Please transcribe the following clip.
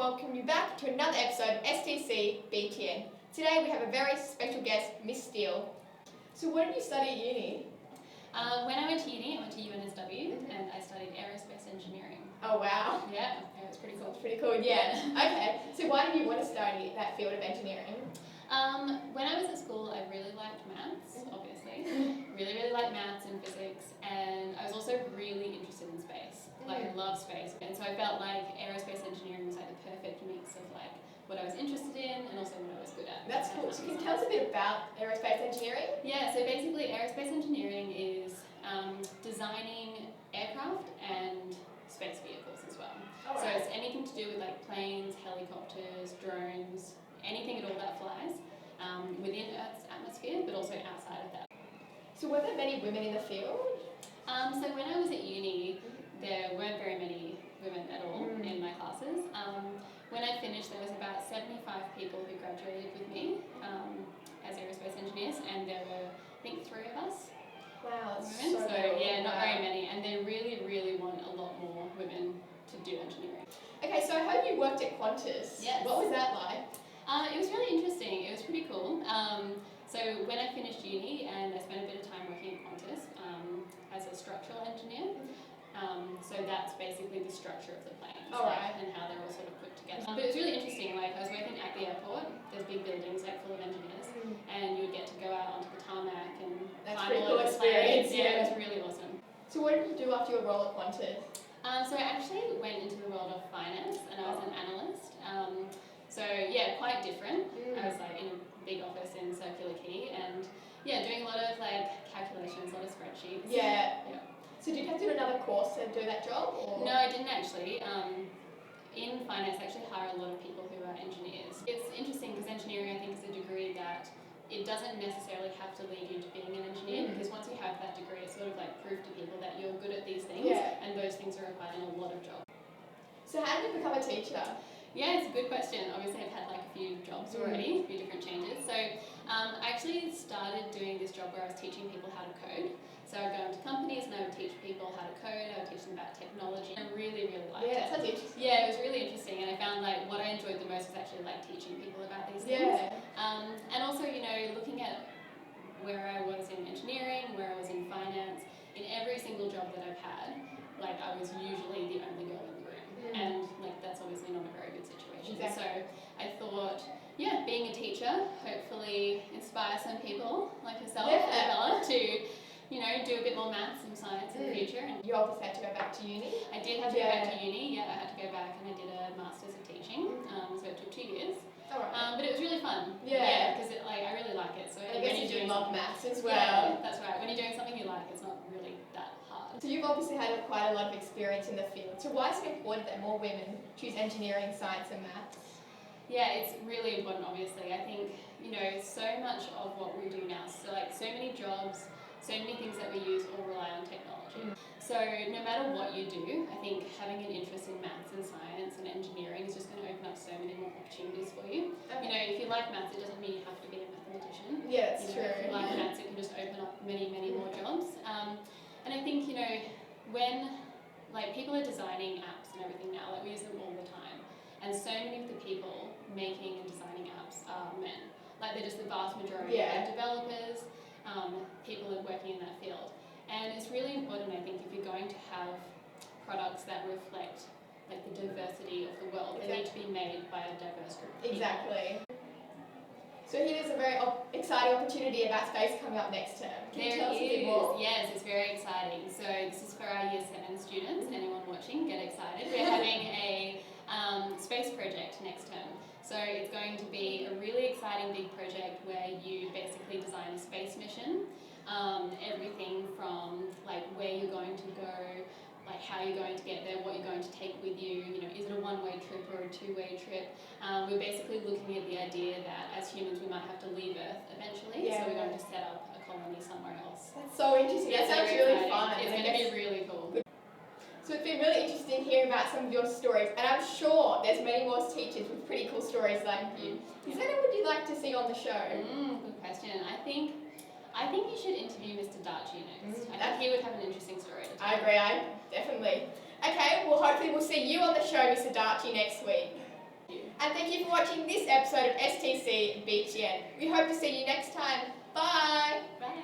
welcome you back to another episode of STC BTN. Today we have a very special guest, Miss Steele. So what did you study at uni? When I went to uni, I went to UNSW and I studied aerospace engineering. Oh wow. Yeah, it was pretty cool. That's pretty cool, yeah. Okay, so why did you want to study that field of engineering? When I was at school, I really liked maths, obviously. really liked maths and physics, and I was also really interested in space. Like, I love space. And so I felt like aerospace engineering was like the perfect mix of like what I was interested in and also what I was good at. That's cool. So can you tell us a bit about aerospace engineering? Yeah, so basically aerospace engineering is designing aircraft and space vehicles as well. So it's anything to do with like planes, helicopters, drones, anything at all that flies within Earth's atmosphere, but also outside of that. So were there many women in the field? So when I was at uni, there weren't very many women at all in my classes. When I finished, there was about 75 people who graduated with me as aerospace engineers, and there were, I think, 3 of us. Wow, that's women. so Yeah, not very many, and they really want a lot more women to do engineering. Okay, so I heard you worked at Qantas. Yes. What was that like? It was really interesting. It was pretty cool. So when I finished uni and I spent a bit of time working at Qantas as a structural engineer, so that's basically the structure of the planes and how they're all sort of put together. But it was really interesting. Like, I was working at the airport. There's big buildings like full of engineers, and you would get to go out onto the tarmac and climb all over the planes. Yeah, it was really awesome. So what did you do after your role at Qantas? So I actually went into the world of finance, and I was an analyst. So yeah, quite different. I was like in a big office in Circular Quay, and yeah, doing a lot of like calculations, a lot of spreadsheets. Yeah. So did you have to do another course to do that job? Or? No, I didn't actually. In finance, I actually hire a lot of people who are engineers. It's interesting because engineering, I think, is a degree that it doesn't necessarily have to lead you to being an engineer, because once you have that degree, it's sort of like proof to people that you're good at these things, and those things are required in a lot of jobs. So how did you become a teacher? Yeah, it's a good question. Obviously, I've had like a few jobs already, a few different changes. So I actually started doing this job where I was teaching people how to code. So I'd go into companies and I would teach people how to code, I would teach them about technology. I really liked it. Yeah, sounds interesting. Yeah, it was really interesting, and I found like what I enjoyed the most was actually like teaching people about these things. And also, you know, looking at where I was in engineering, where I was in finance, in every single job that I've had, like I was usually the only girl in the room. And like that's obviously not a very good situation. Exactly. So I thought, yeah, being a teacher, hopefully inspire some people like yourself, Isabella, to, you know, do a bit more maths and science in the future. And you obviously had to go back to uni? I did have to go back to uni, I had to go back and I did a Masters of Teaching, so it took 2 years. But it was really fun. Yeah, because I really like it. So and I guess you love maths as well. Yeah, that's right. When you're doing something you like, it's not really that hard. So you've obviously had quite a lot of experience in the field. So why is it important that more women choose engineering, science and maths? Yeah, it's really important, obviously. I think, you know, so much of what we do now, so like so many jobs, so many things that we use all rely on technology. So no matter what you do, I think having an interest in maths and science and engineering is just going to open up so many more opportunities for you. You know, if you like maths, it doesn't mean you have to be a mathematician. Yeah, that's true. If you like maths, it can just open up many more jobs. And I think, you know, when like people are designing apps and everything now, like we use them all the time, and so many of the people making and designing apps are men. Like they're just the vast majority of developers, people are working in that field. And it's really important, I think, if you're going to have products that reflect like the diversity of the world, they need to be made by a diverse group of people. Exactly. So here there's a very exciting opportunity about space coming up next term. Can you tell us a bit more? Yes, it's very exciting. So this is for our Year 7 students. Anyone watching, get excited. We're having a space project next term. So it's going to be a really exciting big project where you basically design a space mission. Everything from like where you're going to go, like how you're going to get there, what you're going to take with you, you know, is it a one-way trip or a two-way trip? We're basically looking at the idea that as humans we might have to leave Earth eventually, so we're going to set up a colony somewhere else. That's so interesting. That sounds really fun. It's going to be really cool. So it's been really interesting hearing about some of your stories, and I'm sure there's many more teachers with pretty cool stories like you. Is there anyone you'd like to see on the show? Good question. I think you should interview Mr. Darchi next. I think he would have an interesting story to tell. I agree, definitely. Okay, well hopefully we'll see you on the show, Mr. Darchi, next week. And thank you for watching this episode of STC BTN. We hope to see you next time. Bye! Bye.